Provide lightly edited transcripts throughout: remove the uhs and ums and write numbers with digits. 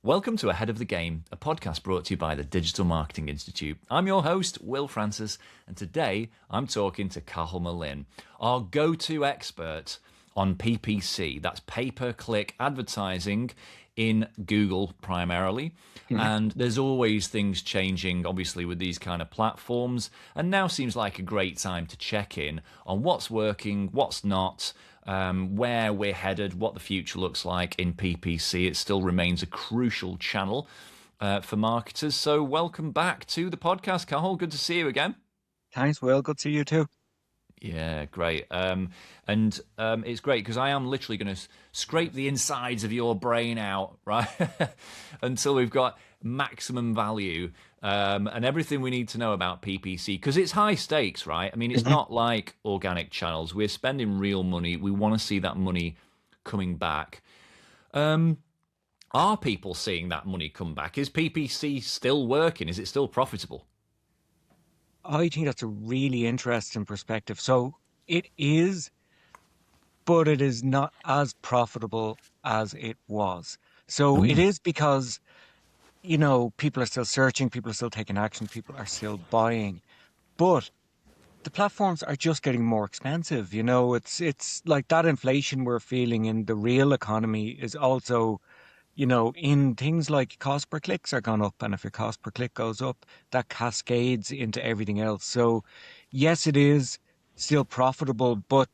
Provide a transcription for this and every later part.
Welcome to Ahead of the Game, a podcast brought to you by the Digital Marketing Institute. I'm your host, Will Francis, and today I'm talking to Cathal Melinn, our go-to expert on PPC, that's pay-per-click advertising in Google primarily. And there's always things changing, obviously, with these kind of platforms, and now seems like a great time to check in on what's working, what's not, where we're headed, what the future looks like in PPC. It still remains a crucial channel for marketers. So welcome back to the podcast, Cathal. Good to see you again. Thanks, Will. Good to see you too. Yeah, great. And it's great because I am literally going to scrape the insides of your brain out, right? Until we've got maximum value and everything we need to know about PPC because it's high stakes, right? I mean, it's not like organic channels. We're spending real money. We want to see that money coming back. Are people seeing that money come back? Is PPC still working? Is it still profitable? I think that's a really interesting perspective. So it is, but it is not as profitable as it was. So it Ooh. is because, people are still searching, people are still taking action, people are still buying, but the platforms are just getting more expensive. It's like that inflation we're feeling in the real economy is also in things like cost per clicks are gone up. And if your cost per click goes up, that cascades into everything else. So yes, it is still profitable, but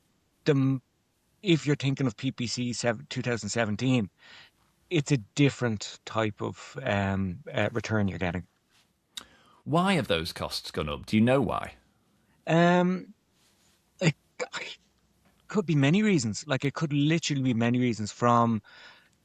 the, if you're thinking of PPC 2017, it's a different type of return you're getting. Why have those costs gone up? Do you know why? Um, it could be many reasons. Like it could literally be many reasons from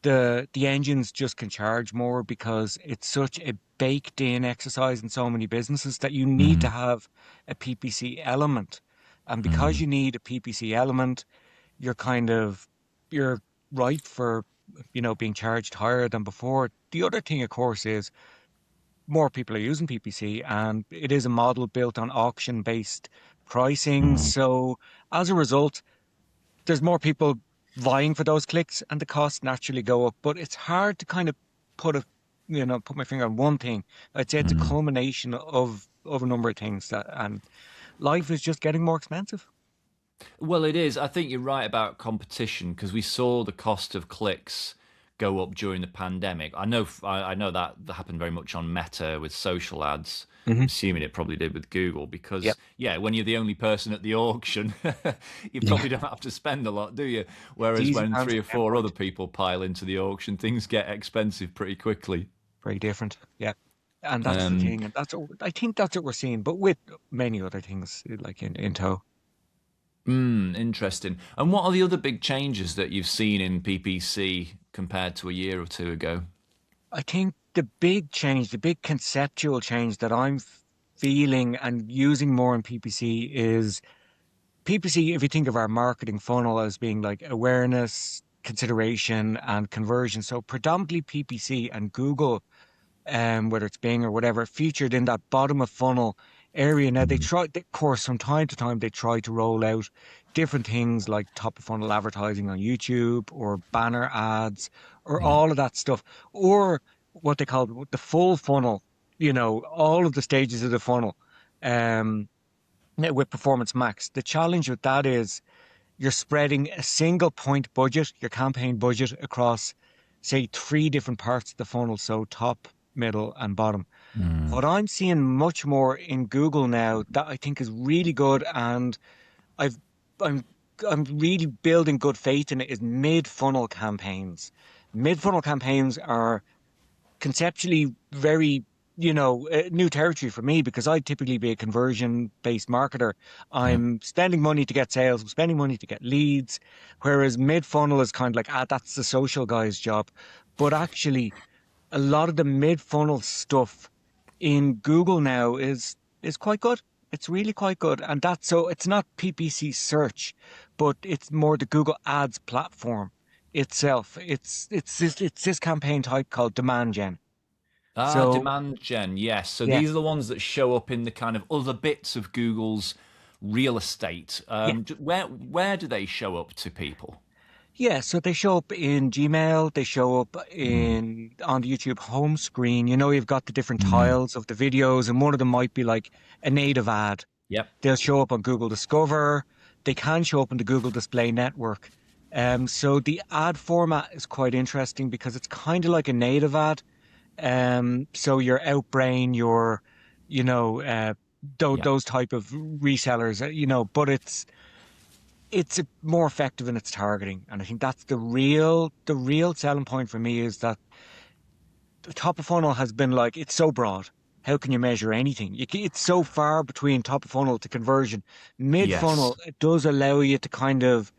the engines just can charge more because it's such a baked in exercise in so many businesses that you need to Mm, have a PPC element. And because mm, you need a PPC element, you're kind of you're ripe for, being charged higher than before. The other thing, of course, is more people are using PPC and it is a model built on auction based pricing. mm. So as a result, there's more people vying for those clicks and the costs naturally go up. But it's hard to kind of put my finger on one thing. I'd say it's a Mm. culmination of a number of things and life is just getting more expensive. Well, it is. I think you're right about competition because we saw the cost of clicks go up during the pandemic. I know that happened very much on Meta with social ads. I'm Hmm. assuming it probably did with Google Yep. because, yeah, when you're the only person at the auction, you Yeah. probably don't have to spend a lot, do you? It's Whereas easy when to answer three or the four other endpoint. people pile into the auction, things get expensive pretty quickly. Very different. Yeah. And that's the Um, thing. And I think that's what we're seeing, but with many other things like in tow. Interesting. And what are the other big changes that you've seen in PPC compared to a year or two ago? I think the big change, the big conceptual change that I'm feeling and using more in PPC is PPC, if you think of our marketing funnel as being like awareness, consideration, and conversion. So predominantly PPC and Google, whether it's Bing or whatever, featured in that bottom of funnel area. Now they Mm, try, of course, from time to time they try to roll out different things like top of funnel advertising on YouTube or banner ads or yeah. all of that stuff, or what they call the full funnel. All of the stages of the funnel. Um, with Performance Max. The challenge with that is you're spreading a single point budget, your campaign budget, across, say, three different parts of the funnel. So top, middle, and bottom. Mm, What I'm seeing much more in Google now that I think is really good, and I've I'm I'm really building good faith in it, is mid-funnel campaigns. Mid-funnel campaigns are conceptually very, new territory for me because I'd typically be a conversion based marketer. yeah. I'm spending money to get sales, I'm spending money to get leads, whereas mid funnel is kind of like, that's the social guy's job. But actually, a lot of the mid funnel stuff in Google now is quite good. It's really quite good. And that's so it's not PPC search, but it's more the Google Ads platform itself. It's this campaign type called demand gen. Ah, So demand gen, yes. So yeah, these are the ones that show up in the kind of other bits of Google's real estate. yeah. Where do they show up to people? Yeah, so they show up in Gmail, they show up Mm. in on the YouTube home screen. You know, you've got the different Mm. tiles of the videos, and one of them might be like a native ad. Yep. They'll show up on Google Discover. They can show up in the Google Display Network. So the ad format is quite interesting because it's kind of like a native ad. So your Outbrain, your, you know, Yep. those type of resellers, but it's more effective in its targeting, and I think that's the real selling point for me is that the top of funnel has been like it's so broad. How can you measure anything? It's so far between top of funnel to conversion. Mid Yes. funnel, it does allow you to kind of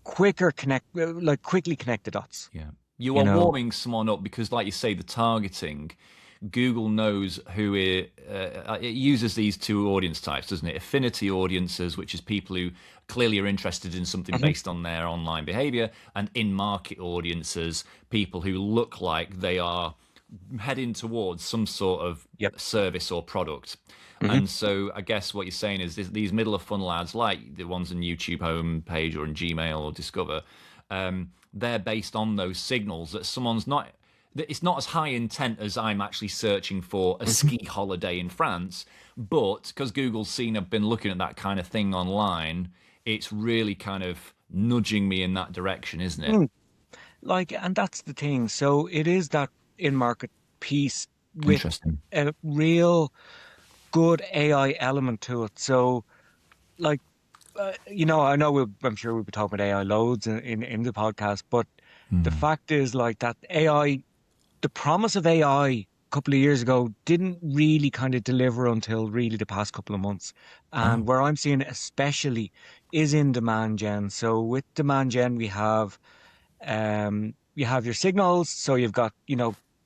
quickly connect the dots. Yeah. You You are know, warming someone up because, like you say, the targeting, Google knows who it uses these two audience types, doesn't it? Affinity audiences, which is people who clearly are interested in something Mhm. based on their online behavior, and in market audiences, people who look like they are heading towards some sort of Yep. service or product. Hmm. And so I guess what you're saying is these middle of funnel ads, like the ones on YouTube homepage or in Gmail or Discover, they're based on those signals that someone's not. It's not as high intent as I'm actually searching for a Hmm. ski holiday in France, but because Google's seen I've been looking at that kind of thing online, it's really kind of nudging me in that direction, isn't it? And that's the thing. So it is that in-market piece with Interesting. a real good AI element to it. So, like, I know I'm sure we'll be talking about AI loads in the podcast, but the Mm. fact is, like, that AI, the promise of AI a couple of years ago didn't really kind of deliver until really the past couple of months. And Oh. where I'm seeing it especially is in demand gen. So with demand gen, you have your signals. So you've got,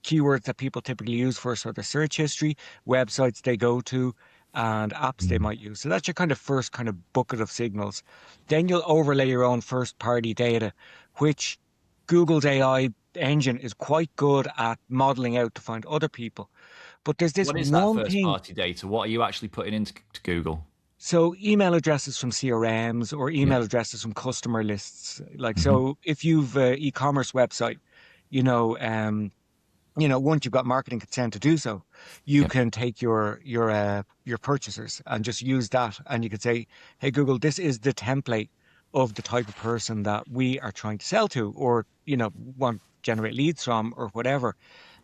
keywords that people typically use for sort of search history, websites they go to, and apps they Mm. might use. So that's your kind of first kind of bucket of signals. Then you'll overlay your own first party data, which Google's AI engine is quite good at modeling out to find other people. But there's this What is that one first thing. party data? What are you actually putting into to Google? So email addresses from CRMs or Yeah. email addresses from customer lists. Like, Hmm. so if you've an e-commerce website, you know, once you've got marketing consent to do so, you Yep. can take your purchasers and just use that, and you could say, "Hey Google, this is the template of the type of person that we are trying to sell to, or want to generate leads from, or whatever."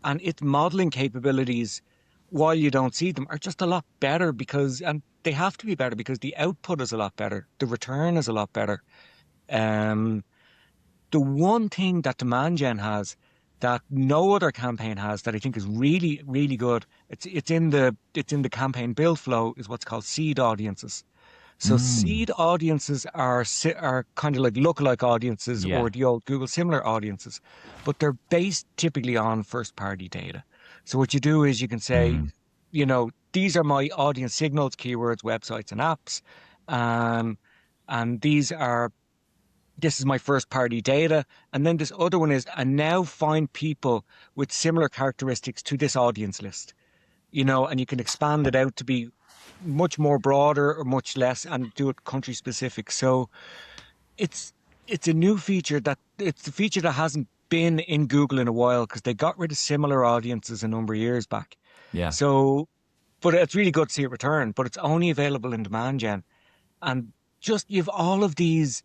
And its modeling capabilities, while you don't see them, are just a lot better and they have to be better because the output is a lot better, the return is a lot better. Um, the one thing that Demand Gen has that no other campaign has that I think is really, really good, it's in the campaign build flow, is what's called seed audiences. So Mm. seed audiences are kind of like lookalike audiences or Yeah. the old Google similar audiences, but they're based typically on first party data. So what you do is you can say, Mm. these are my audience signals, keywords, websites, and apps. Um, and this is my first party data. And then this other one is, and now find people with similar characteristics to this audience list, and you can expand it out to be much more broader or much less and do it country specific. So it's it's a new feature it's a feature that hasn't been in Google in a while because they got rid of similar audiences a number of years back. Yeah. So, but it's really good to see it return, but it's only available in demand gen. And just you've all of these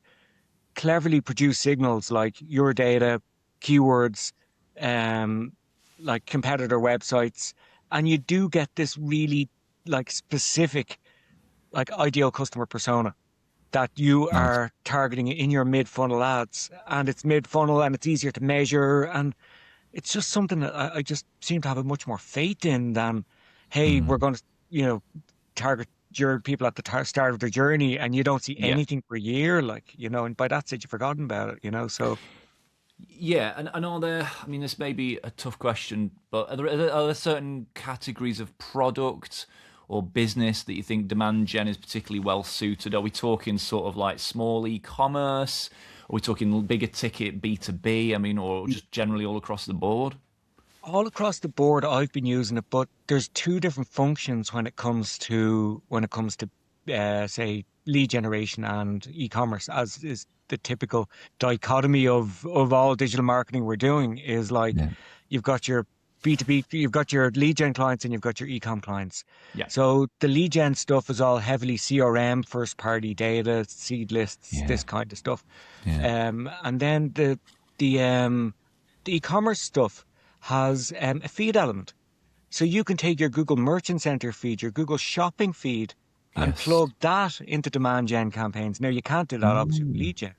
cleverly produced signals like your data, keywords, um, like competitor websites, and you do get this really like specific, like ideal customer persona that you Nice. are targeting in your mid-funnel ads, and it's mid-funnel and it's easier to measure, and it's just something that I just seem to have a much more faith in than, hey, we're Mm. going to, target your people at the start of their journey and you don't see Yeah. anything for a year, like, and by that stage you've forgotten about it. So Yeah, and are there? I mean, this may be a tough question, but are there certain categories of product or business that you think demand gen is particularly well suited? Are we talking sort of like small e-commerce? Are we talking bigger ticket B2B? I mean, or just generally all across the board? all across the board I've been using it, but there's two different functions when it comes to say, lead generation and e-commerce, as is the typical dichotomy of all digital marketing we're doing, is like Yeah. you've got your B2B, you've got your lead gen clients and you've got your e-com clients. Yeah. So the lead gen stuff is all heavily CRM, first party data, seed lists, Yeah. this kind of stuff. Yeah. And then the the e-commerce stuff has a feed element. So you can take your Google Merchant Center feed, your Google Shopping feed, and Yes. plug that into demand gen campaigns. Now you can't do that obviously with Mm. lead gen,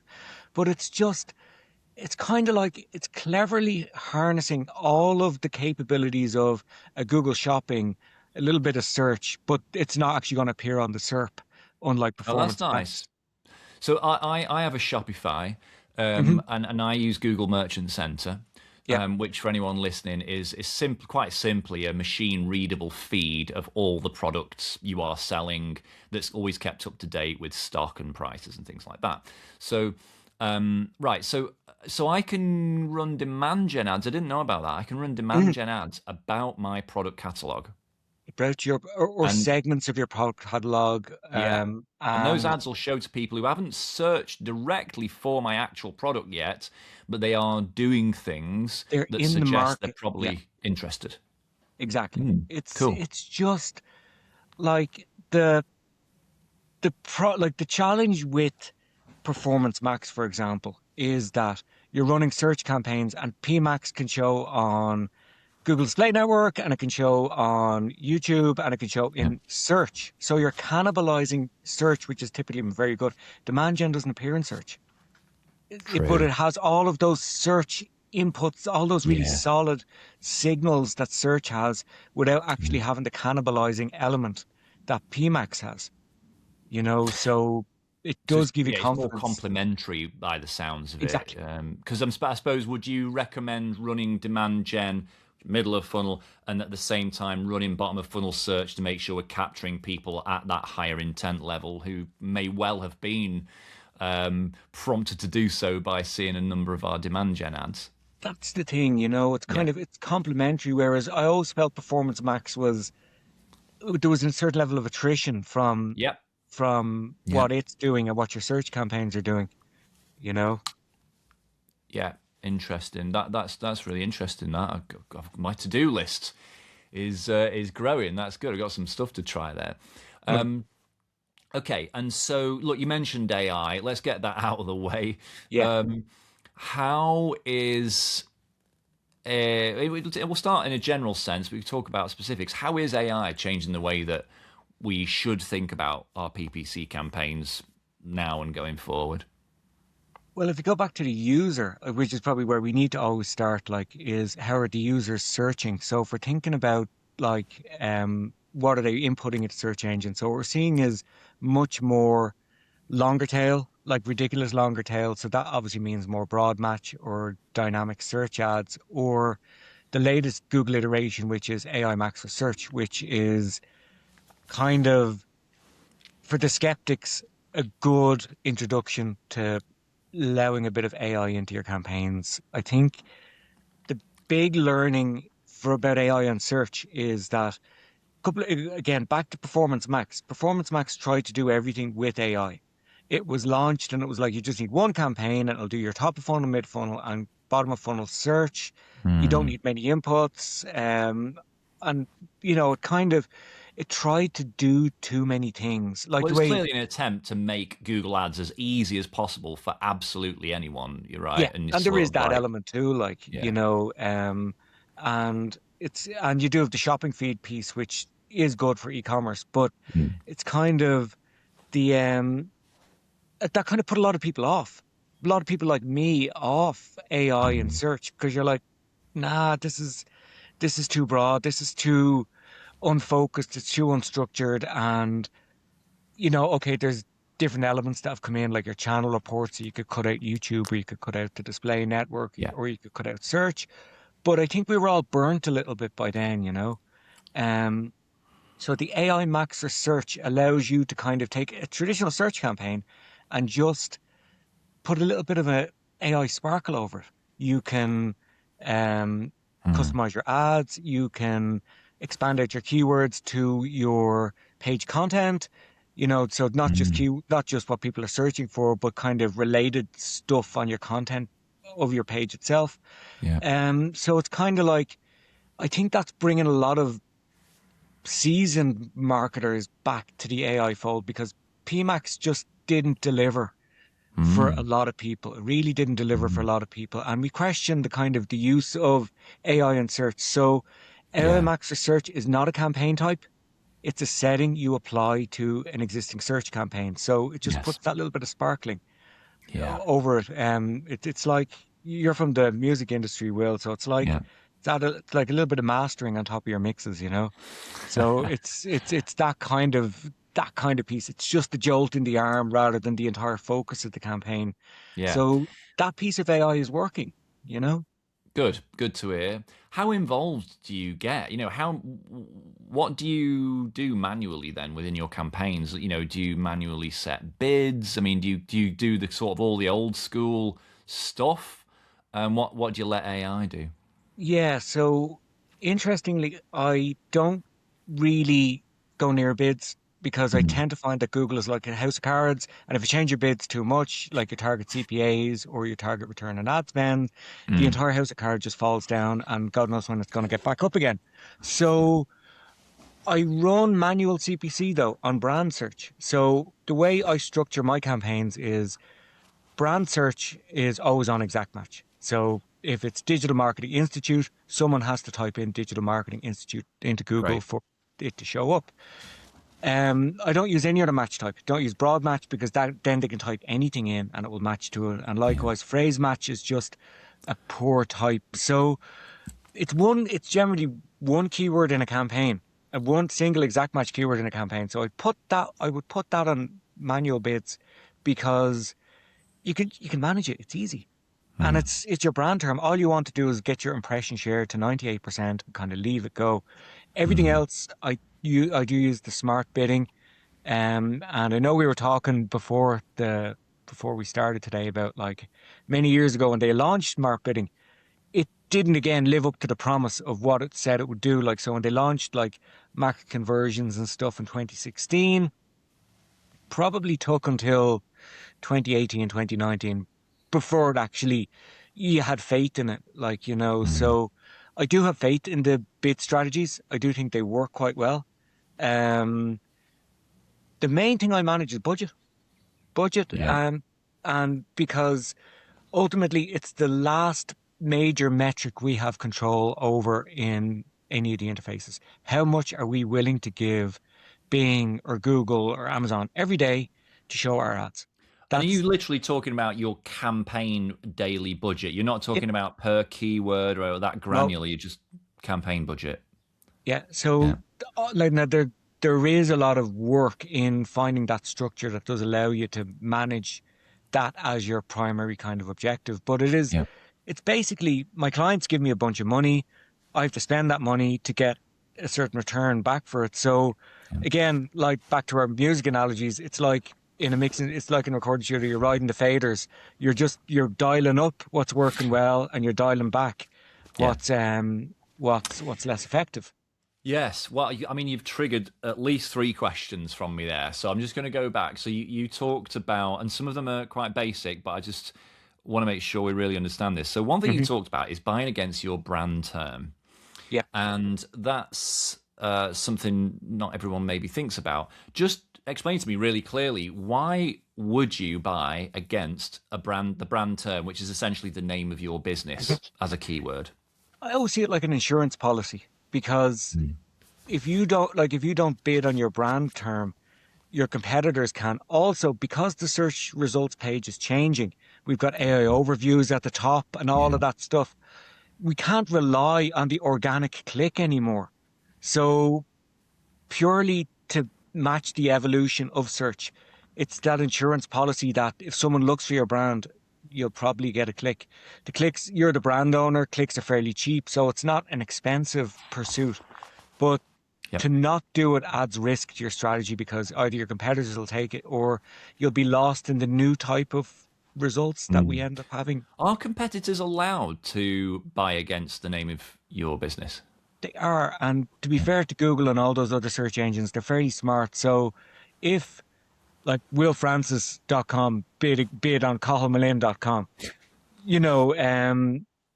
but it's kind of like it's cleverly harnessing all of the capabilities of a Google Shopping, a little bit of search, but it's not actually going to appear on the SERP, unlike Oh, that's Performance nice. Max. So I have a Shopify, Hmm. and I use Google Merchant Center, Yeah, which for anyone listening is simple, quite simply a machine readable feed of all the products you are selling that's always kept up to date with stock and prices and things like that. So right, so I can run demand gen ads. I didn't know about that. I can run demand mhm. gen ads about my product catalog. About your or And segments of your product catalog, yeah. And those and ads will show to people who haven't searched directly for my actual product yet, but they are doing things they're that in the suggest they're market. Yeah, probably interested. exactly. Mm, cool. It's just like the challenge with Performance Max, for example, is that you're running search campaigns and PMax can show on Google Display Network and it can show on YouTube and it can show Yeah, in search. So you're cannibalizing search, which is typically very good. Demand gen doesn't appear in search, but true. it has all of those search inputs, all those really Yeah. solid signals that search has without actually Mm. having the cannibalizing element that PMax has, you know, so it So does give you it's more confidence. complementary by the sounds of it. Exactly. Because I suppose, would you recommend running demand gen middle of funnel and at the same time running bottom of funnel search to make sure we're capturing people at that higher intent level who may well have been prompted to do so by seeing a number of our demand gen ads? That's the thing, you know, it's Yeah. kind of it's complementary, whereas I always felt Performance Max was there was a certain level of attrition Yep. from Yeah. what it's doing and what your search campaigns are doing, you know. Yeah. Interesting. That's really interesting. My to do list is growing. That's good. I've got some stuff to try there. Mm. Okay, and so look, you mentioned AI. Let's get that out of the way. Yeah. Um, how is we'll start in a general sense. We can talk about specifics. How is AI changing the way that we should think about our PPC campaigns now and going forward? Well, if you go back to the user, which is probably where we need to always start, like, is how are the users searching? So if we're thinking about like what are they inputting into search engine? So what we're seeing is much more longer tail, like ridiculous longer tail. So that obviously means more broad match or dynamic search ads, or the latest Google iteration, which is AI Max for Search, which is kind of for the skeptics a good introduction to allowing a bit of AI into your campaigns. I think the big learning for about AI on search is that again, back to Performance Max. Performance Max tried to do everything with AI. It was launched and it was like you just need one campaign and it'll do your top of funnel, mid funnel, and bottom of funnel search. You don't Hmm. need many inputs. And it kind of it tried to do too many things. Like Well, the it's way, clearly an attempt to make Google Ads as easy as possible for absolutely anyone. You're right, yeah, and it's and there sort is of that like, element too, like, yeah. and you do have the shopping feed piece, which is good for e-commerce, but Mm. it's kind of the that kind of put a lot of people off. A lot of people like me off AI and Mm. search because you're like, nah, this is too broad, this is too unfocused, it's too unstructured, and okay, there's different elements that have come in, like your channel reports, so you could cut out YouTube, or you could cut out the display network, Yeah. or you could cut out search. But I think we were all burnt a little bit by then. Um, so the AI Max for Search allows you to kind of take a traditional search campaign and just put a little bit of a AI sparkle over it. You can um, Mm. customize your ads. You can expand out your keywords to your page content. So not just Mm. not just what people are searching for, but kind of related stuff on your content of your page itself. Yeah. So it's kind of like, I think that's bringing a lot of seasoned marketers back to the AI fold, because PMAX just didn't deliver for a Mm. lot of people. It really didn't deliver for a Mm. lot of people. And we question the kind of the use of AI in search. So AI Yeah. Max for search is not a campaign type. It's a setting you apply to an existing search campaign. So it just Yes. puts that little bit of sparkling Yeah. over it. It's like, you're from the music industry, Will. So Yeah. it's like a little bit of mastering on top of your mixes. So it's that kind of piece. It's just the jolt in the arm rather than the entire focus of the campaign. Yeah. So that piece of AI is working, you know? Good. Good to hear. How involved do you get? What do you do manually then within your campaigns? Do you manually set bids? I mean, do you do the sort of all the old school stuff? What do you let AI do? Yeah, so interestingly, I don't really go near bids, because I Mm. tend to find that Google is like a house of cards. And if you change your bids too much, like your target CPAs or your target return on ad spend, the Mm. entire house of cards just falls down, and God knows when it's going to get back up again. So I run manual CPC though on brand search. So the way I structure my campaigns is, brand search is always on exact match. So if it's Digital Marketing Institute, someone has to type in Digital Marketing Institute into Google Great. for it to show up. I don't use any other match type. Don't use broad match, because then they can type anything in and it will match to it. And Yeah. likewise, phrase match is just a poor type. So it's generally one keyword in a campaign, and one single exact match keyword in a campaign. So I would put that on manual bids, because you can manage it. It's easy. And Mm. it's your brand term. All you want to do is get your impression share to 98% and kind of leave it go. Everything Mm. else, I do use the smart bidding. And I know we were talking before we started today about, like, many years ago when they launched smart bidding, it didn't again live up to the promise of what it said it would do. Like, so when they launched like market conversions and stuff in 2016, probably took until 2018, 2019 before it actually, you had faith in it. Mm. So I do have faith in the bid strategies. I do think they work quite well. Um, the main thing I manage is budget, Yeah. and because ultimately it's the last major metric we have control over in any of the interfaces. How much are we willing to give Bing or Google or Amazon every day to show our ads? And are you That's literally talking about your campaign daily budget? You're not it. talking about per keyword or that No, granular. You're just campaign budget. yeah. Yeah. So, like, now there is a lot of work in finding that structure that does allow you to manage that as your primary kind of objective. But Yeah. it's basically, my clients give me a bunch of money. I have to spend that money to get a certain return back for it. So Yeah. again, like back to our music analogies, it's like in a recording studio, you're riding the faders. You're dialing up what's working well, and you're dialing back Yeah. what's less effective. Yes. Well, I mean, you've triggered at least three questions from me there. So I'm just going to go back. So you talked about, and some of them are quite basic, but I just want to make sure we really understand this. So one thing you Hmm. talked about is buying against your brand term. Yeah. And that's something not everyone maybe thinks about. Just explain to me really clearly, why would you buy against the brand term, which is essentially the name of your business, as a keyword? I always see it like an insurance policy, because Mm. if you don't bid on your brand term, your competitors can. Also, because the search results page is changing, we've got AI overviews at the top and all Yeah. of that stuff. We can't rely on the organic click anymore. So purely to match the evolution of search, it's that insurance policy that if someone looks for your brand, you'll probably get a click. The clicks, you're the brand owner, clicks are fairly cheap, so it's not an expensive pursuit. But Yep. to not do it adds risk to your strategy, because either your competitors will take it, or you'll be lost in the new type of results that we Mm. end up having. Are competitors allowed to buy against the name of your business? They are. And to be Yeah. fair to Google and all those other search engines, they're fairly smart. So if like willfrancis.com bid on cathalmelinn.com. You know,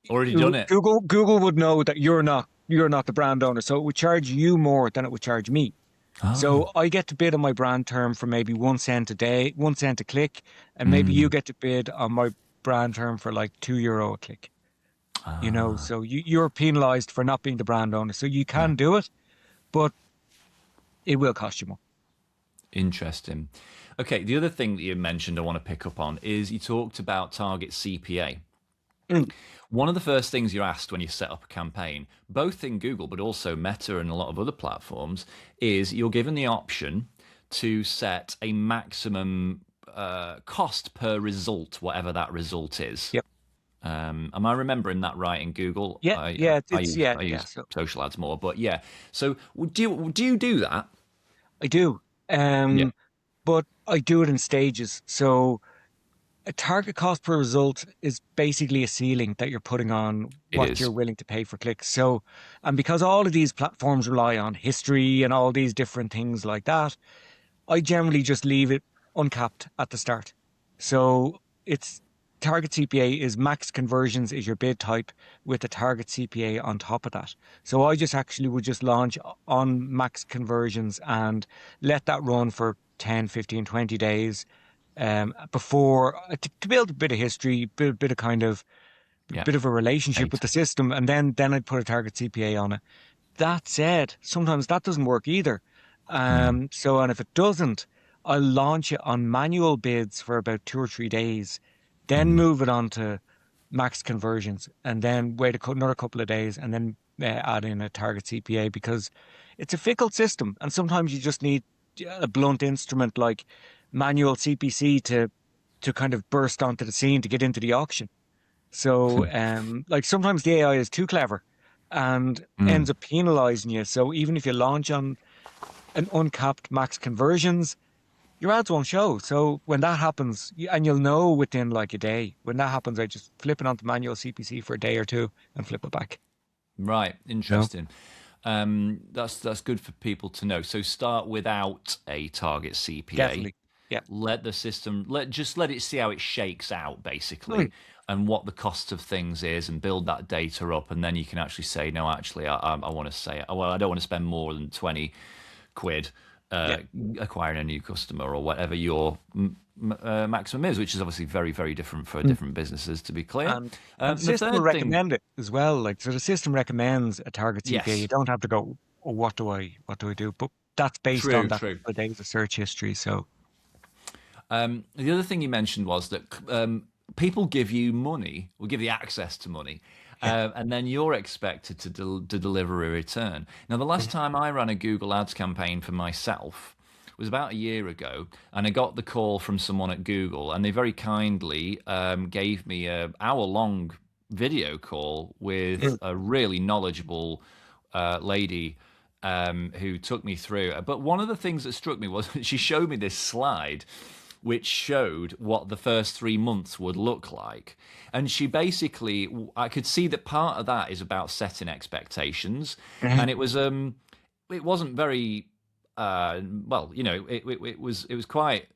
Already done it. Google would know that you're not the brand owner, so it would charge you more than it would charge me. Oh. So I get to bid on my brand term for maybe 1 cent a day, 1 cent a click, and maybe you Mm. get to bid on my brand term for like €2 a click. You know, Ah. so you're penalized for not being the brand owner. So you Yeah. can do it, but it will cost you more. Interesting. Okay, the other thing that you mentioned I want to pick up on is you talked about target CPA. Mm, One of the first things you're asked when you set up a campaign, both in Google but also Meta and a lot of other platforms, is you're given the option to set a maximum cost per result, whatever that result is. yep. Am I remembering that right in Google? Yeah, yeah, I it's use yeah, I yeah. use So social ads more, but yeah. So do you do that? I do. Yeah, But I do it in stages. So a target cost per result is basically a ceiling that you're putting on it what is. you're willing to pay for clicks. So, and because all of these platforms rely on history and all these different things like that, I generally just leave it uncapped at the start. So it's target CPA is max conversions is your bid type with the target CPA on top of that. So I just actually would just launch on max conversions and let that run for 10, 15, 20 days before to build a bit of history, bit of kind of Yeah, bit of a relationship with data. the system, and then I'd put a target CPA on it. That said, sometimes that doesn't work either. Mm, And if it doesn't, I'll launch it on manual bids for about 2 or 3 days, then mm. move it on to max conversions, and then wait another couple of days, and then add in a target CPA because it's a fickle system, and sometimes you just need a blunt instrument like manual CPC to kind of burst onto the scene to get into the auction. So, like sometimes the AI is too clever and Mm. ends up penalizing you. So even if you launch on an uncapped max conversions, your ads won't show. So when that happens, and you'll know within like a day, when that happens, I just flip it onto manual CPC for a day or two and flip it back. Right, No, interesting. That's good for people to know. So start without a target CPA. definitely. Yeah. Let the system let it see how it shakes out, basically, Mm. and what the cost of things is, and build that data up, and then you can actually say, no, actually, I want to say, well, I don't want to spend more than 20 quid Yeah. acquiring a new customer or whatever your maximum is, which is obviously very, very different for Mm. different businesses, to be clear. And the The system will third thing, recommend it as well. Like so the system recommends a target CPA. You yes, don't have to go, oh, what do I do? But that's based on true, that true. couple of days of search history. So The other thing you mentioned was that people give you money, will give you access to money, yeah. and then you're expected to deliver a return. Now, the last time I ran a Google Ads campaign for myself was about a year ago, and I got the call from someone at Google, and they very kindly gave me an hour-long video call with Mm. a really knowledgeable lady who took me through. But one of the things that struck me was she showed me this slide which showed what the first 3 months would look like. And she basically, I could see that part of that is about setting expectations. Mhm. And it wasn't very, well, it was quite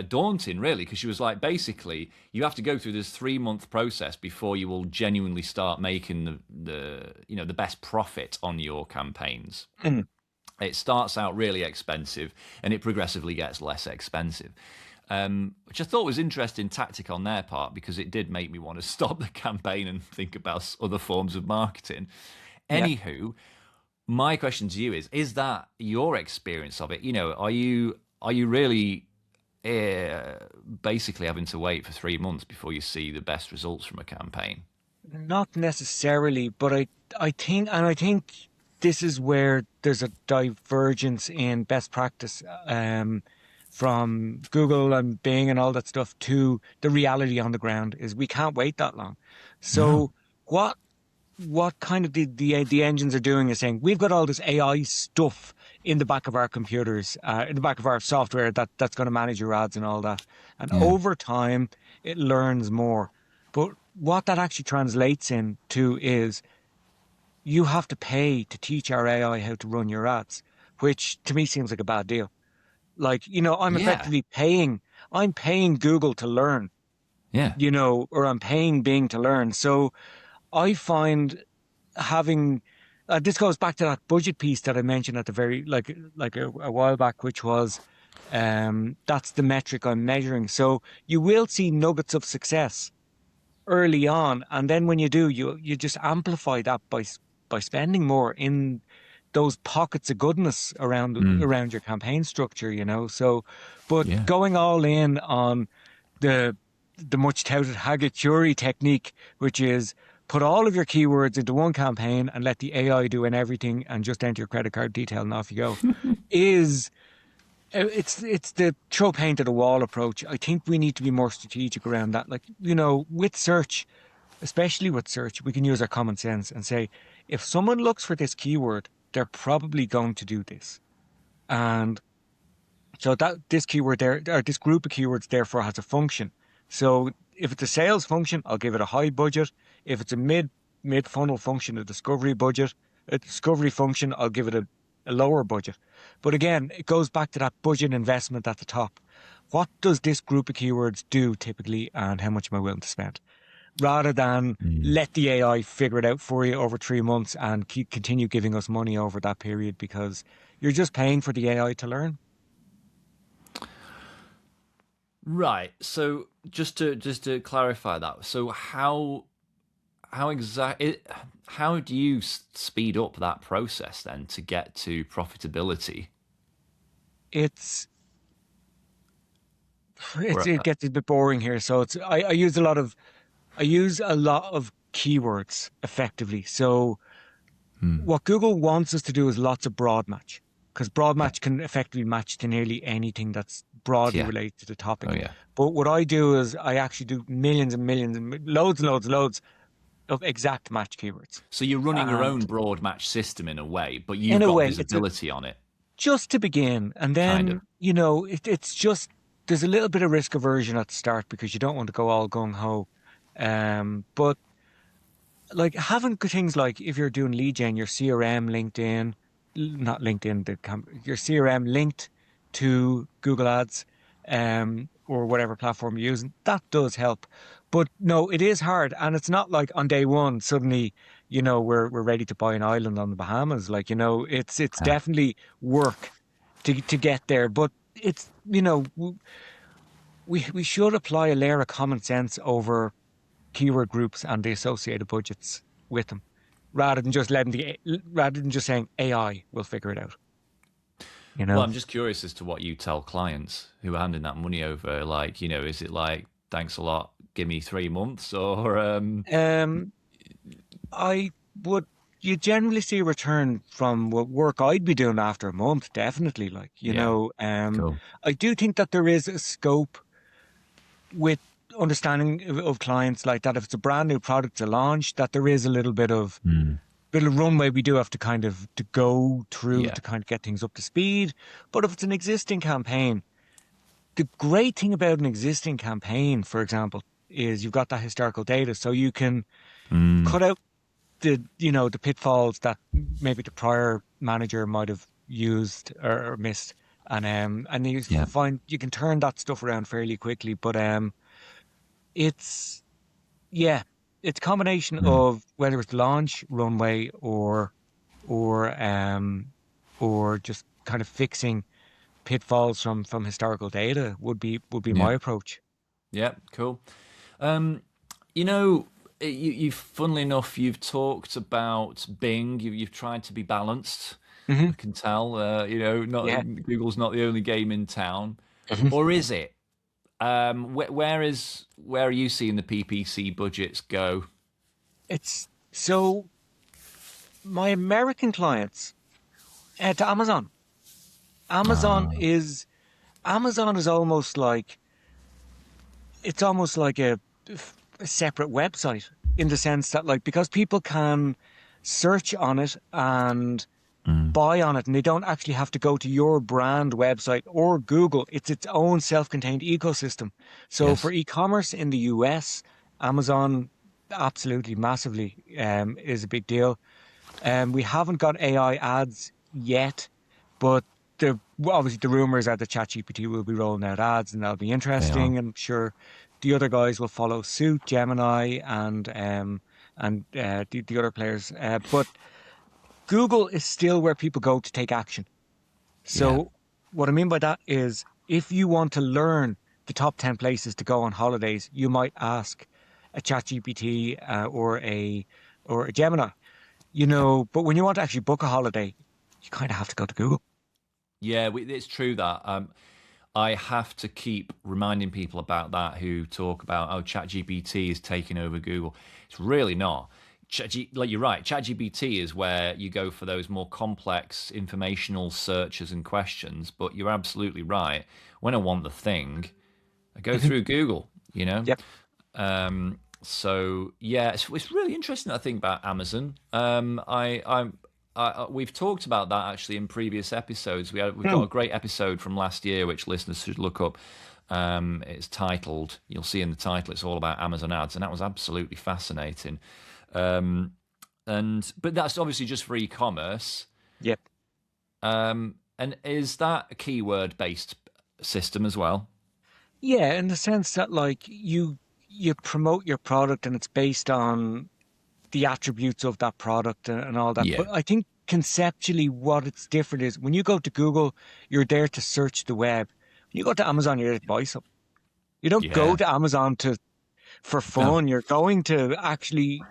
daunting, really, because she was like, basically, you have to go through this 3 month process before you will genuinely start making the best profit on your campaigns. Mm. It starts out really expensive and it progressively gets less expensive. Which I thought was interesting tactic on their part because it did make me want to stop the campaign and think about other forms of marketing. Yeah. Anywho, my question to you is that your experience of it? Are you really basically having to wait for 3 months before you see the best results from a campaign? Not necessarily, but I think this is where there's a divergence in best practice from Google and Bing and all that stuff to the reality on the ground is we can't wait that long. No. So what kind of the engines are doing is saying we've got all this AI stuff in the back of our computers, in the back of our software that's going to manage your ads and all that. And Yeah. over time, it learns more. But what that actually translates into is you have to pay to teach our AI how to run your ads, which to me seems like a bad deal. Like, I'm Yeah. effectively I'm paying Google to learn, Yeah. or I'm paying Bing to learn. So I find having this goes back to that budget piece that I mentioned at the very like a while back, which was that's the metric I'm measuring. So you will see nuggets of success early on, and then when you do, you just amplify that by spending more in those pockets of goodness Mm. around your campaign structure, So, but Yeah. going all in on the the much touted Hagaturi technique, which is put all of your keywords into one campaign and let the AI do everything and just enter your credit card detail and off you go, is it's the throw paint at the wall approach. I think we need to be more strategic around that. Like, with search, especially with search, we can use our common sense and say, if someone looks for this keyword, they're probably going to do this. And so that this keyword there, or this group of keywords, therefore has a function. So if it's a sales function, I'll give it a high budget. If it's a mid funnel function, a discovery function, I'll give it a lower budget. But again, it goes back to that budget investment at the top. What does this group of keywords do typically, and how much am I willing to spend? Rather than Mm. let the AI figure it out for you over 3 months and continue giving us money over that period, because you're just paying for the AI to learn. Right. So just to clarify that, so how do you speed up that process then to get to profitability? It's Or it gets a bit boring here. So I use a lot of keywords effectively. So hmm, what Google wants us to do is lots of broad match, because broad yeah, match can effectively match to nearly anything that's broadly yeah, related to the oh topic. yeah. But what I do is I actually do millions and millions and loads and loads and loads of exact match keywords. So you're running your And own broad match system in a way, but in you've a got way, visibility on it, just to begin. And kind of. then, it's just, there's a little bit of risk aversion at the start because you don't want to go all gung ho. But like having things like if you're doing lead gen, your CRM, LinkedIn, not LinkedIn, your CRM linked to Google Ads, or whatever platform you're using, that does help. But no, it is hard, and it's not like on day one suddenly, we're ready to buy an island on the Bahamas. Like, it's Yeah. definitely work to get there. But it's we should apply a layer of common sense over keyword groups and the associated budgets with them, rather than just saying AI will figure it out. You Well, know, I'm just curious as to what you tell clients who are handing that money over. Like, is it like, thanks a lot, give me 3 months, or um, I would. You generally see a return from what work I'd be doing after a month, definitely. Like, yeah, cool, I do think that there is a scope with understanding of clients like that. If it's a brand new product to launch, that there is a mm, bit of runway we do have to kind of to go through yeah, to kind of get things up to speed. But if it's an existing campaign, the great thing about an existing campaign, for example, is you've got that historical data, so you can mm, cut out the pitfalls that maybe the prior manager might have used or missed, and you yeah, find you can turn that stuff around fairly quickly. But it's yeah, it's a combination mm, of whether it's launch, runway, or or just kind of fixing pitfalls from historical data would be yeah, my approach. yeah, cool. Um, you know, you funnily enough, you've talked about Bing. You've tried to be balanced. Hmm. I can tell. Not Yeah. Google's not the only game in town, Mhm. or is it? Where are you seeing the PPC budgets go? It's so my American clients to Amazon. Amazon Ah, is Amazon is almost like it's almost like a separate website in the sense that like because people can search on it and mm, buy on it and they don't actually have to go to your brand website or Google. It's its own self-contained ecosystem. So for yes. e-commerce in the US, Amazon absolutely massively is a big deal. We haven't got AI ads yet, but obviously the rumors are that ChatGPT will be rolling out ads, and that'll be They are. interesting. And I'm sure the other guys will follow suit, Gemini and the other players. But Google is still where people go to take action. Yeah. So what I mean by that is if you want to learn the top 10 places to go on holidays, you might ask a ChatGPT or a Gemini, Yeah. but when you want to actually book a holiday, you kind of have to go to Google. Yeah, it's true that I have to keep reminding people about that who talk about, oh, ChatGPT is taking over Google. It's really not. Like you're right, ChatGPT is where you go for those more complex informational searches and questions. But you're absolutely right. When I want the thing, I go Mhm. through Google. Yep. So yeah, it's really interesting. I think about Amazon. We've talked about that actually in previous episodes. We've got Mm. a great episode from last year which listeners should look up. It's titled. You'll see in the title. It's all about Amazon ads, and that was absolutely fascinating. But that's obviously just for e-commerce. Yep. And is that a keyword based system as well? Yeah, in the sense that like you promote your product and it's based on the attributes of that product and all that. Yeah. But I think conceptually what it's different is when you go to Google, you're there to search the web. When you go to Amazon, you're there to buy something. You don't go Yeah. to Amazon to for No. fun. You're going to actually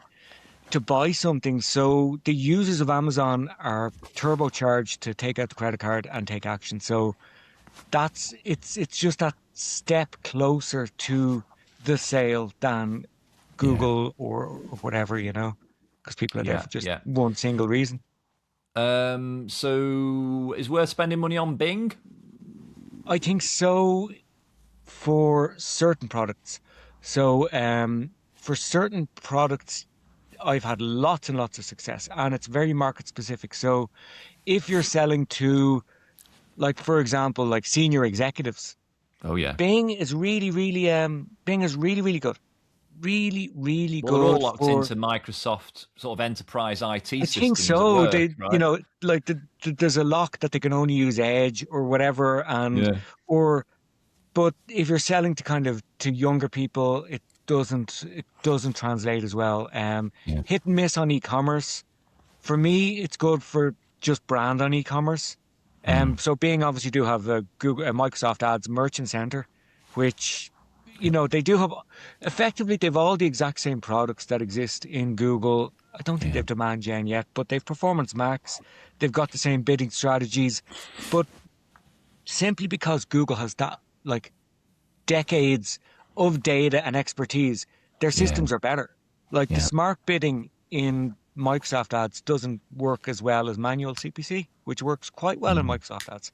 to buy something. So the users of Amazon are turbocharged to take out the credit card and take action. So it's just that step closer to the sale than Yeah. Google or whatever, because people are there Yeah. for just Yeah. one single reason. So is worth spending money on Bing? I think so for certain products. So for certain products, I've had lots and lots of success, and it's very market specific. So if you're selling to, like, for example, like senior executives, Oh yeah. Bing is really, really good. Really, really Well, they're all good locked for, into Microsoft sort of enterprise IT I think systems at so. work, right? Like there's a lock that they can only use Edge or whatever, Yeah. or, but if you're selling to kind of to younger people, it doesn't translate as well. Yeah. Hit and miss on e-commerce. For me, it's good for just brand on e-commerce. Mm. So Bing obviously do have a Microsoft Ads Merchant Center, which, they do have, effectively, they've all the exact same products that exist in Google. I don't think Yeah. they've Demand Gen yet, but they've Performance Max. They've got the same bidding strategies, but simply because Google has that, like, decades of data and expertise, their Yeah. systems are better. Like the Yeah. smart bidding in Microsoft Ads doesn't work as well as manual CPC, which works quite well in Mm. Microsoft Ads,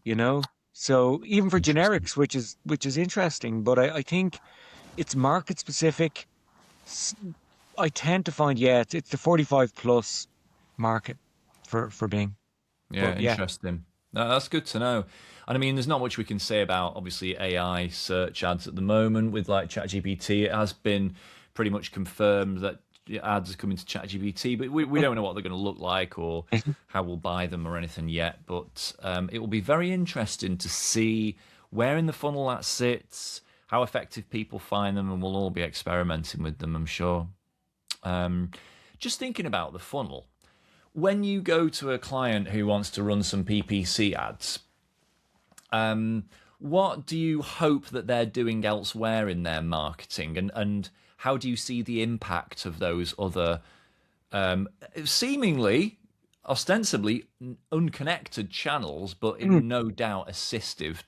you know? So even for Interesting. generics, which is interesting, but I think it's market specific. S- I tend to find, yeah, it's the 45 plus market for Bing. Yeah. But yeah. Interesting. No, that's good to know. And I mean, there's not much we can say about obviously AI search ads at the moment with like ChatGPT. It has been pretty much confirmed that ads are coming to ChatGPT, but we don't know what they're going to look like or how we'll buy them or anything yet. But it will be very interesting to see where in the funnel that sits, how effective people find them, and we'll all be experimenting with them, I'm sure. Um, just thinking about the funnel, when you go to a client who wants to run some PPC ads, what do you hope that they're doing elsewhere in their marketing, and how do you see the impact of those other seemingly ostensibly unconnected channels, but in no doubt assistive?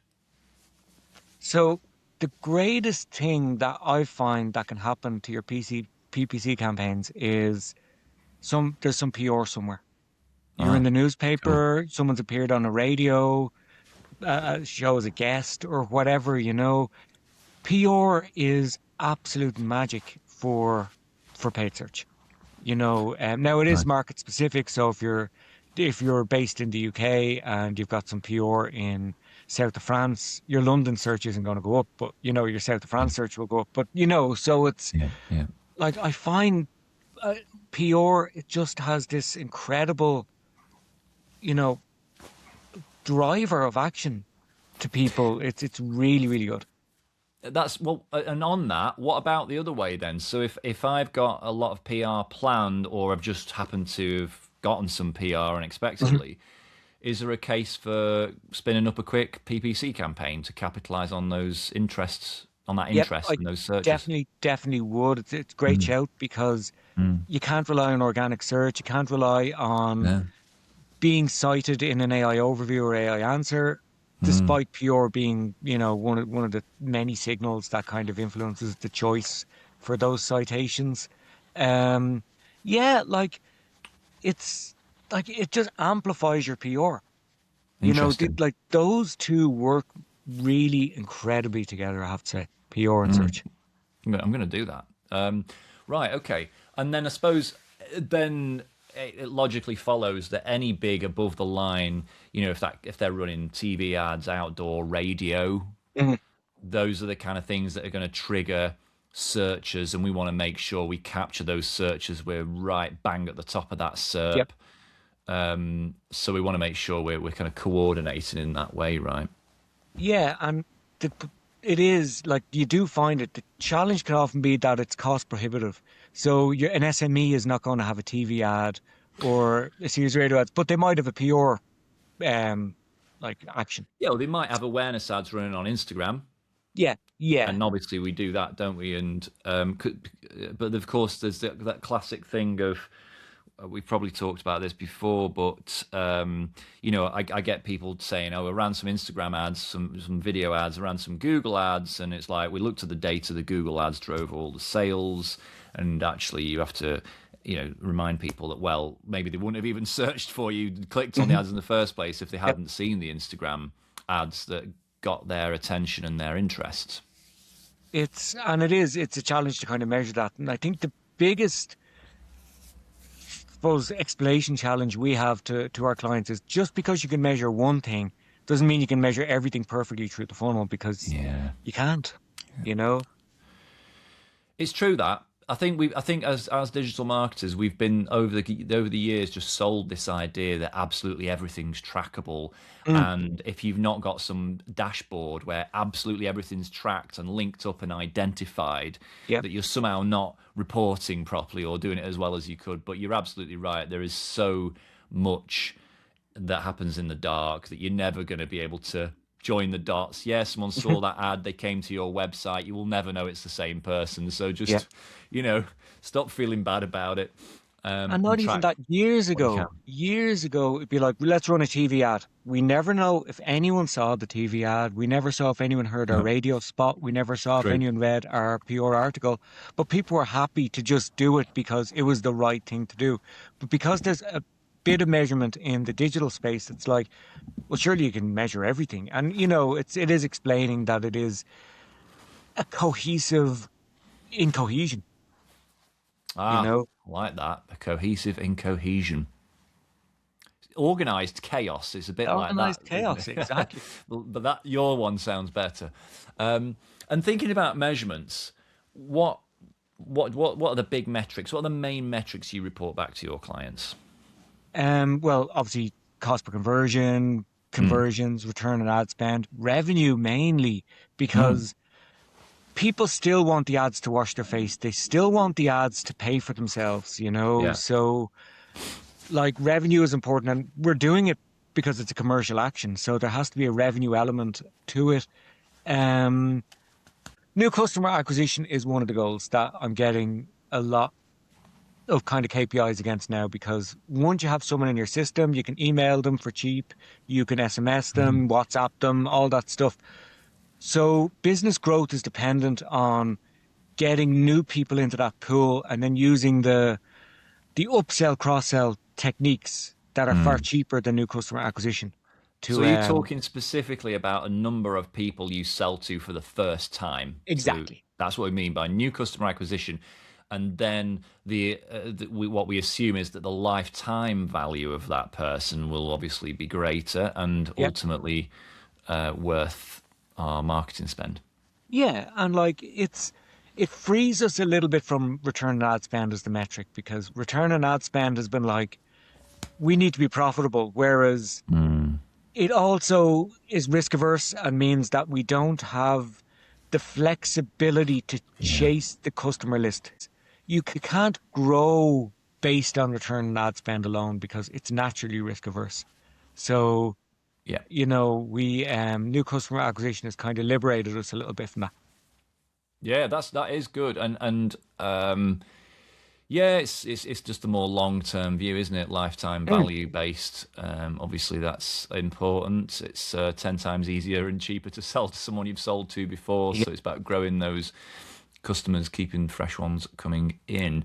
So the greatest thing that I find that can happen to your PPC campaigns is there's some PR somewhere. You're in Ah, the cool. newspaper, someone's appeared on a radio show as a guest or whatever, PR is absolute magic for paid search. Now it is Right. market specific. So if you're based in the UK and you've got some PR in south of France, your London search isn't going to go up, but your south of France search will go up. But so it's Yeah, yeah, like I find uh, PR, it just has this incredible, you know, driver of action to people. It's really, really good. That's well, and on that, what about the other way then? So if I've got a lot of PR planned, or I've just happened to have gotten some PR unexpectedly, is there a case for spinning up a quick PPC campaign to capitalize on those interests, on that Yep, interest I in those searches? definitely would. It's a great Mm, shout because mm, you can't rely on organic search. You can't rely on yeah. being cited in an AI overview or AI answer, Mm, despite pure being, one of the many signals that kind of influences the choice for those citations. Um, yeah, it's it just amplifies your PR. interesting. Like those two work really incredibly together, I have to say, PR and Mm, search. I'm going to do that. Right. Okay. And then I suppose then it logically follows that any big above the line, if they're running TV ads, outdoor radio, Mhm. those are the kind of things that are going to trigger searches, and we want to make sure we capture those searches. We're right bang at the top of that Yep. SERP. So we want to make sure we're kind of coordinating in that way, right? Yeah, and the, it is like you do find it. The challenge can often be that it's cost prohibitive. So an SME is not going to have a TV ad or a series of radio ads, but they might have a PR um action. Yeah, well, they might have awareness ads running on Instagram, Yeah, yeah. and obviously we do that, don't we? And but of course, there's that classic thing of we've probably talked about this before, but I get people saying, "Oh, I ran some Instagram ads, some video ads, I ran some Google ads," and it's like we looked at the data. The Google ads drove all the sales, and actually, you have to. Remind people that maybe they wouldn't have even searched for you, clicked on the Hmm. ads in the first place if they Yep. hadn't seen the Instagram ads that got their attention and their interest. It's a challenge to kind of measure that. And I think the biggest, suppose, explanation challenge we have to our clients is just because you can measure one thing doesn't mean you can measure everything perfectly through the funnel because Yeah. you can't, you know? It's true that I think as digital marketers we've been over the years just sold this idea that absolutely everything's trackable, Mm, and if you've not got some dashboard where absolutely everything's tracked and linked up and identified, yep. that you're somehow not reporting properly or doing it as well as you could. But you're absolutely right. There is so much that happens in the dark that you're never going to be able to join the dots. Yeah, someone saw that ad, they came to your website. You will never know it's the same person. So Yeah. just, stop feeling bad about it, And and not even track that, what you can. years ago, it'd be like, let's run a TV ad. We never know if anyone saw the TV ad. We never saw if anyone heard our No, radio spot. We never saw if true. anyone read our PR article. But people were happy to just do it because it was the right thing to do. But because there's a bit of measurement in the digital space, it's like, well, surely you can measure everything. And, it is explaining that it is a cohesive incohesion, you Ah, know? I like that. A cohesive incohesion. Organized chaos is a bit like that, Organized isn't chaos, it? exactly. But that your one sounds better. And thinking about measurements, what what are the big metrics? What are the main metrics you report back to your clients? Well, obviously, cost per conversion, Mm, conversions, return on ad spend, revenue mainly, mm, because people still want the ads to wash their face. They still want the ads to pay for themselves, you know? yeah. So, like, revenue is important, and we're doing it because it's a commercial action. So there has to be a revenue element to it. Um, New customer acquisition is one of the goals that I'm getting a lot of kind of KPIs against now because once you have someone in your system, you can email them for cheap, you can SMS Mm, them, WhatsApp them, all that stuff. So business growth is dependent on getting new people into that pool and then using the upsell cross sell techniques that are far mm. cheaper than new customer acquisition So to are you talking specifically about a number of people you sell to for the first time? So exactly. that's what we mean by new customer acquisition. And then what we assume is that the lifetime value of that person will obviously be greater and Yeah. ultimately worth our marketing spend. Yeah, and like it frees us a little bit from return on ad spend as the metric because return on ad spend has been like we need to be profitable, whereas Mm. it also is risk averse and means that we don't have the flexibility to Yeah. chase the customer list. You can't grow based on return on ad spend alone because it's naturally risk averse. So, Yeah. we new customer acquisition has kind of liberated us a little bit from that. Yeah, that is good. And yeah, it's just a more long-term view, isn't it? Lifetime Mm. value based. Obviously that's important. It's 10 times easier and cheaper to sell to someone you've sold to before, Yeah. so it's about growing those customers, keeping fresh ones coming in.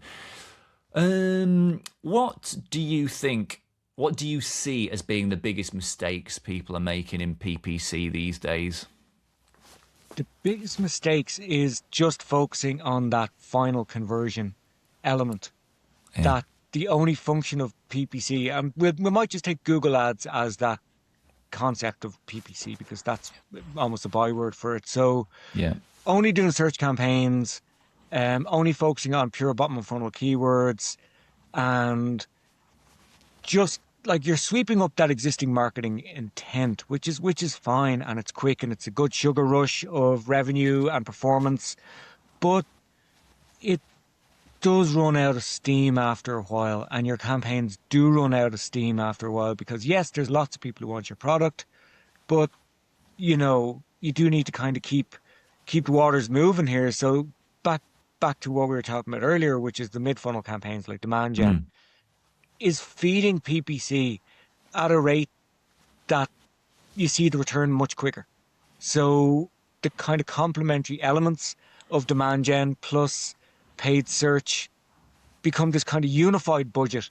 What do you think? What do you see as being the biggest mistakes people are making in PPC these days? The biggest mistakes is just focusing on that final conversion element. Yeah. That the only function of PPC, and we might just take Google Ads as that concept of PPC because that's almost a byword for it. So Yeah. only doing search campaigns, only focusing on pure bottom of funnel keywords, and just like you're sweeping up that existing marketing intent, which is fine and it's quick and it's a good sugar rush of revenue and performance, but it does run out of steam after a while, and your campaigns do run out of steam after a while because yes, there's lots of people who want your product, but you do need to kind of keep the waters moving here. So back back to what we were talking about earlier, which is the mid funnel campaigns like demand gen, Mm. is feeding PPC at a rate that you see the return much quicker. So the kind of complementary elements of demand gen plus paid search become this kind of unified budget,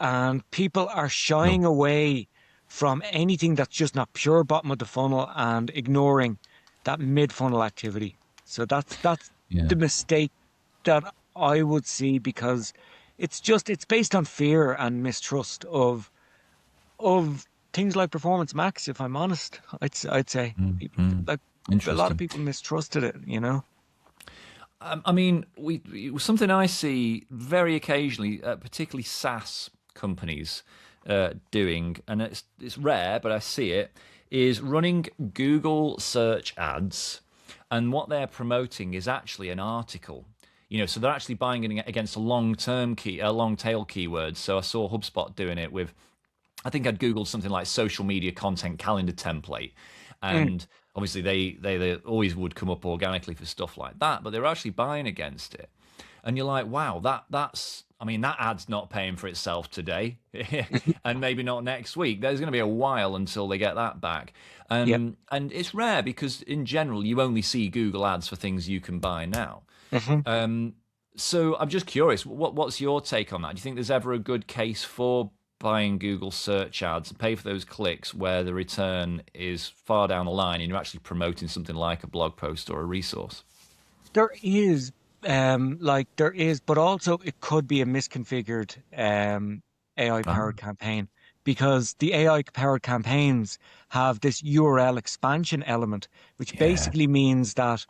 and people are Sure. shying away from anything that's just not pure bottom of the funnel and ignoring that mid funnel activity. So that's Yeah. the mistake that I would see because it's based on fear and mistrust of things like Performance Max. If I'm honest, I'd say people Mm. like a lot of Interesting. people mistrusted it. I mean, something I see very occasionally, particularly SaaS companies doing, and it's rare, but I see it, is running Google search ads, and what they're promoting is actually an article. So they're actually buying it against long tail keywords. So I saw HubSpot doing it with, I think I'd Googled something like social media content calendar template. Mm, And obviously they always would come up organically for stuff like that, but they're actually buying against it. And you're like, wow, that's I mean, that ad's not paying for itself today and maybe not next week. There's going to be a while until they get that back. yep. And it's rare because in general, you only see Google ads for things you can buy now. Hmm. So I'm just curious, what's your take on that? Do you think there's ever a good case for buying Google search ads and pay for those clicks where the return is far down the line and you're actually promoting something like a blog post or a resource? There is, there is, but also it could be a misconfigured AI Ah, powered campaign because the AI powered campaigns have this URL expansion element, which yeah. basically means that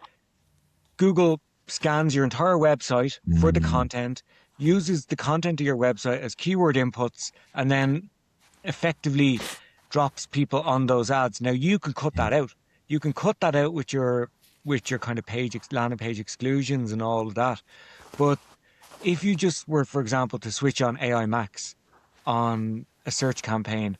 Google scans your entire website for the Mm, content, uses the content of your website as keyword inputs, and then effectively drops people on those ads. Now you can cut yeah. that out. You can cut that out with your kind of landing page exclusions and all of that. But if you just were, for example, to switch on AI Max on a search campaign,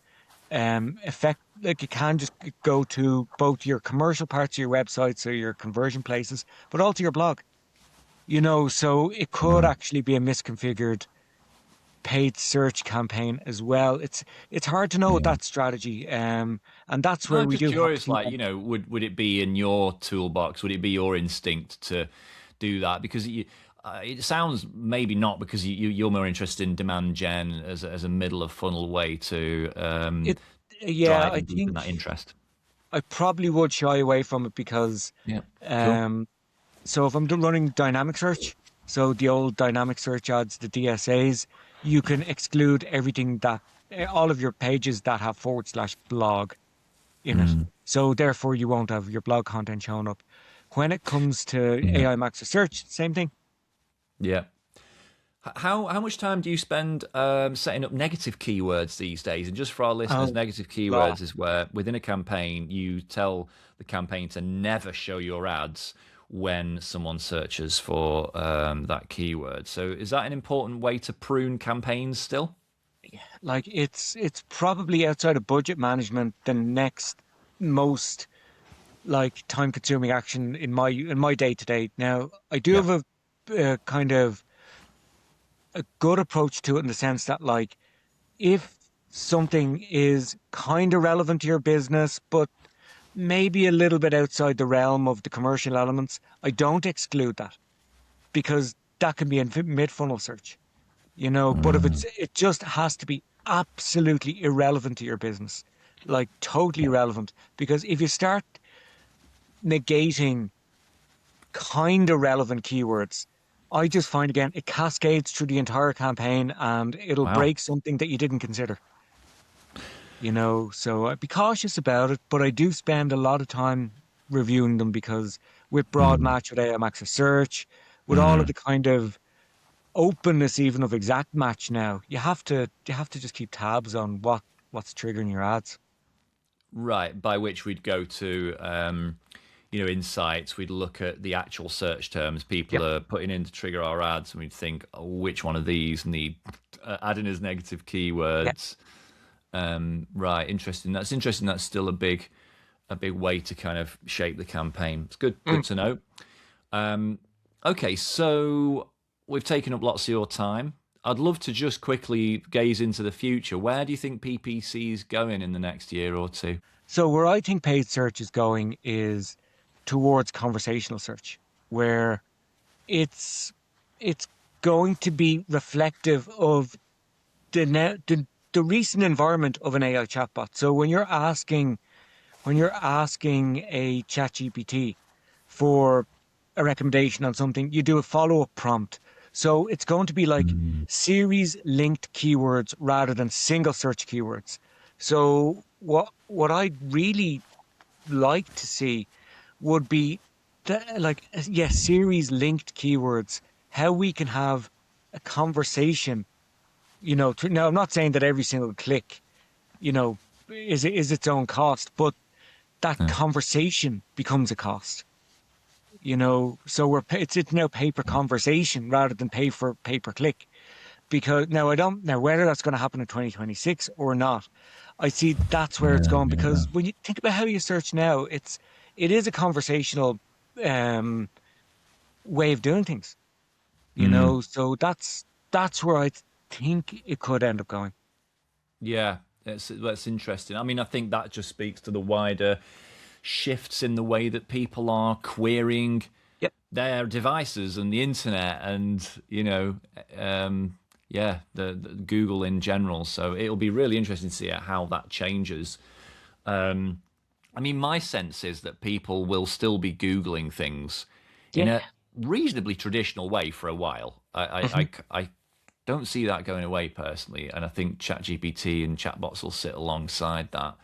effect like you can just go to both your commercial parts of your website, so your conversion places, but also your blog. So it could Right. actually be a misconfigured paid search campaign as well. It's hard to know Yeah. that strategy, and that's No, where I'm we just do have to curious, keep like, on. would it be in your toolbox? Would it be your instinct to do that? Because it sounds maybe not because you're more interested in demand gen as a middle of funnel way to It, yeah, drive I and deepen think that interest. I probably would shy away from it because, Yeah. Cool. um, so if I'm running dynamic search, so the old dynamic search ads, the DSAs, you can exclude everything all of your pages that have /blog in it. Mm, So therefore, you won't have your blog content showing up. When it comes to yeah. AI Max Search, same thing. Yeah. How much time do you spend setting up negative keywords these days? And just for our listeners, Oh, negative lot. keywords is where within a campaign you tell the campaign to never show your ads when someone searches for that keyword. So is that an important way to prune campaigns still? Like it's probably outside of budget management the next most like time consuming action in my day to day. Now, I do Yeah. have a kind of a good approach to it in the sense that like if something is kind of relevant to your business, but maybe a little bit outside the realm of the commercial elements, I don't exclude that because that can be in mid-funnel search, you know. But if it just has to be absolutely irrelevant to your business, like totally irrelevant, because if you start negating kind of relevant keywords, I just find again it cascades through the entire campaign and it'll Wow. break something that you didn't consider. You know, so I'd be cautious about it, but I do spend a lot of time reviewing them because with broad Mm. match, with AIM access search, with all of Mm. the kind of openness even of exact match now, you have to just keep tabs on what's triggering your ads. Right, by which we'd go to, insights. We'd look at the actual search terms people Yep. are putting in to trigger our ads, and we'd think, oh, which one of these need adding as negative Yeah. keywords. Right, interesting. That's interesting. That's still a big way to kind of shape the campaign. It's good, Mm. good to know. Okay, so we've taken up lots of your time. I'd love to just quickly gaze into the future. Where do you think PPC is going in the next year or two? So where I think paid search is going is towards conversational search, where it's it's going to be reflective of the recent environment of an AI chatbot. So when you're asking a chat GPT for a recommendation on something, you do a follow-up prompt. So it's going to be like Mm. series linked keywords rather than single search keywords. So what I'd really like to see would be like yes, series linked keywords, how we can have a conversation, you know, now I'm not saying that every single click, you know, is its own cost, but that Yeah. conversation becomes a cost, you know. So it's now pay per conversation rather than pay per click. Because now I don't now whether that's going to happen in 2026 or not, I see that's where it's Yeah, going yeah. because when you think about how you search now, it is a conversational um way of doing things, you Mm. know. So that's where I think it could end up going. Yeah, that's interesting. I mean, I think that just speaks to the wider shifts in the way that people are querying Yep. their devices and the internet, and yeah, the Google in general. So it'll be really interesting to see how that changes. I mean, my sense is that people will still be Googling things in Yeah. a reasonably traditional way for a while. Mhm. I don't see that going away personally, and I think ChatGPT and chatbots will sit alongside that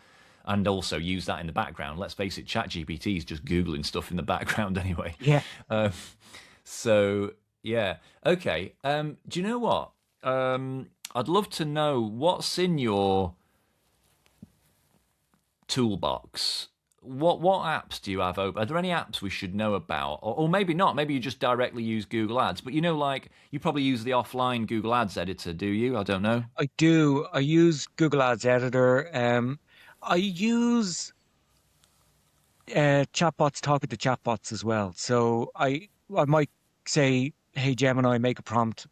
and also use that in the background. Let's face it, ChatGPT is just Googling stuff in the background anyway. Yeah. Uh, so, yeah. Okay. Do you know what? I'd love to know what's in your toolbox. What apps do you have open? Are there any apps we should know about, or maybe not? Maybe you just directly use Google Ads, but like you probably use the offline Google Ads editor, do you? I don't know. I do. I use Google Ads Editor. I use chatbots talking to chatbots as well. So I might say, "Hey Gemini, make a prompt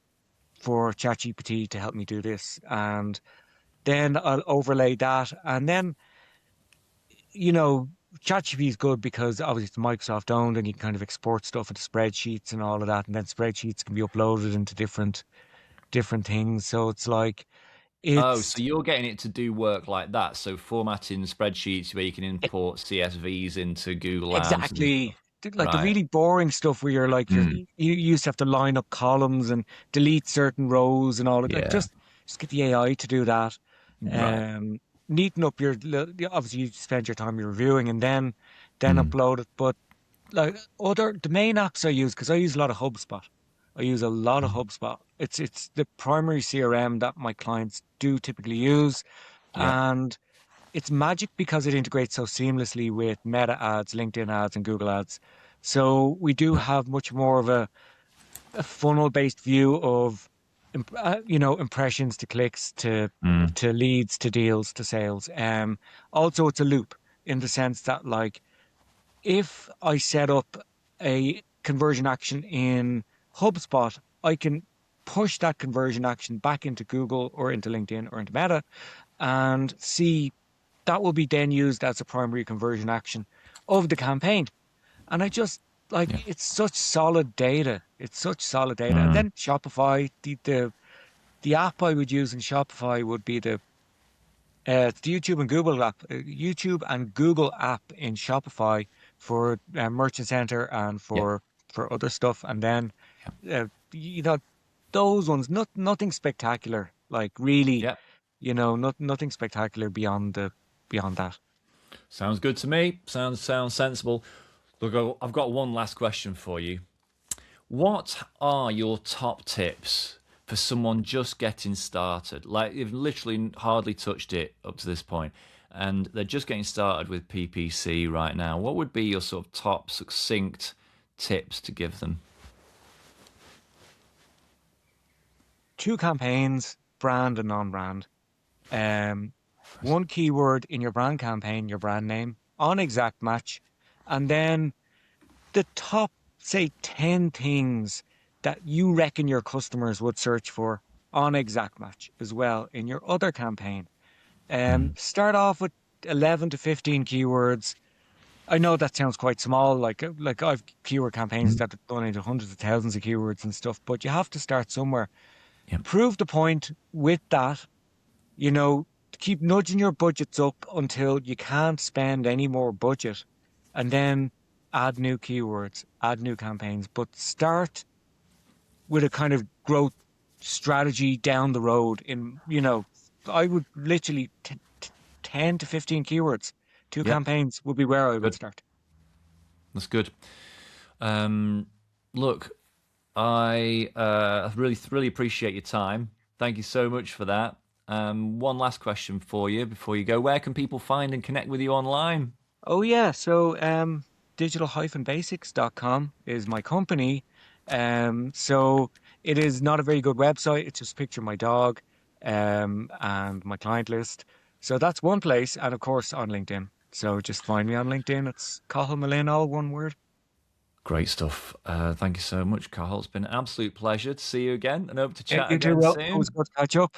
for ChatGPT to help me do this," and then I'll overlay that, and then you know. ChatGPT is good because obviously it's Microsoft owned and you can kind of export stuff into spreadsheets and all of that. And then spreadsheets can be uploaded into different things. So it's like Oh, it's so you're getting it to do work like that. So formatting spreadsheets where you can import CSVs into Google Ads and exactly. stuff. Like the Right. really boring stuff where you're like Mm. you used to have to line up columns and delete certain rows and all of like Yeah. just get the AI to do that. Right. Um, Neaten up obviously you spend your time reviewing and then Mm. upload it. But like the main apps I use because I use a lot of HubSpot. I use a lot of HubSpot. It's the primary CRM that my clients do typically use, Yeah. and it's magic because it integrates so seamlessly with Meta ads, LinkedIn ads, and Google ads. So we do have much more of a funnel-based view of impressions to clicks Mm. to leads to deals to sales. Also it's a loop in the sense that like if I set up a conversion action in HubSpot, I can push that conversion action back into Google or into LinkedIn or into Meta and see that will be then used as a primary conversion action of the campaign. And I just like Yeah. it's such solid data. It's such solid data. And Mm. then Shopify, the app I would use in Shopify would be it's the YouTube and Google app, YouTube and Google app in Shopify for Merchant Center and Yeah. for other stuff. And then Yeah. you know those ones, nothing spectacular. Like really, Yeah. nothing spectacular beyond that. Sounds good to me. Sounds sensible. Look, I've got one last question for you. What are your top tips for someone just getting started? Like you've literally hardly touched it up to this point, and they're just getting started with PPC right now. What would be your sort of top succinct tips to give them? Two campaigns, brand and non-brand. Um, One keyword in your brand campaign, your brand name, on exact match, and then the top, say, 10 things that you reckon your customers would search for on exact match as well in your other campaign. Mm. Start off with 11 to 15 keywords. I know that sounds quite small, like I've keyword campaigns Mm. that have gone into hundreds of thousands of keywords and stuff, but you have to start somewhere. Yeah. Prove the point with that, you know, keep nudging your budgets up until you can't spend any more budget and then add new keywords, add new campaigns, but start with a kind of growth strategy down the road I would literally 10 to 15 keywords, two Yeah. campaigns would be where I would Good. start. That's good. Um, Look, I really appreciate your time. Thank you so much for that. One last question for you before you go. Where can people find and connect with you online? Oh yeah, so digital-basics.com is my company. So it is not a very good website. It's just a picture of my dog and my client list. So that's one place, and of course on LinkedIn. So just find me on LinkedIn. It's Cathal Melinn, all one word. Great stuff. Thank you so much, Carl. It's been an absolute pleasure to see you again and hope to Yeah, chat you too, again Will. Always soon. good to catch up.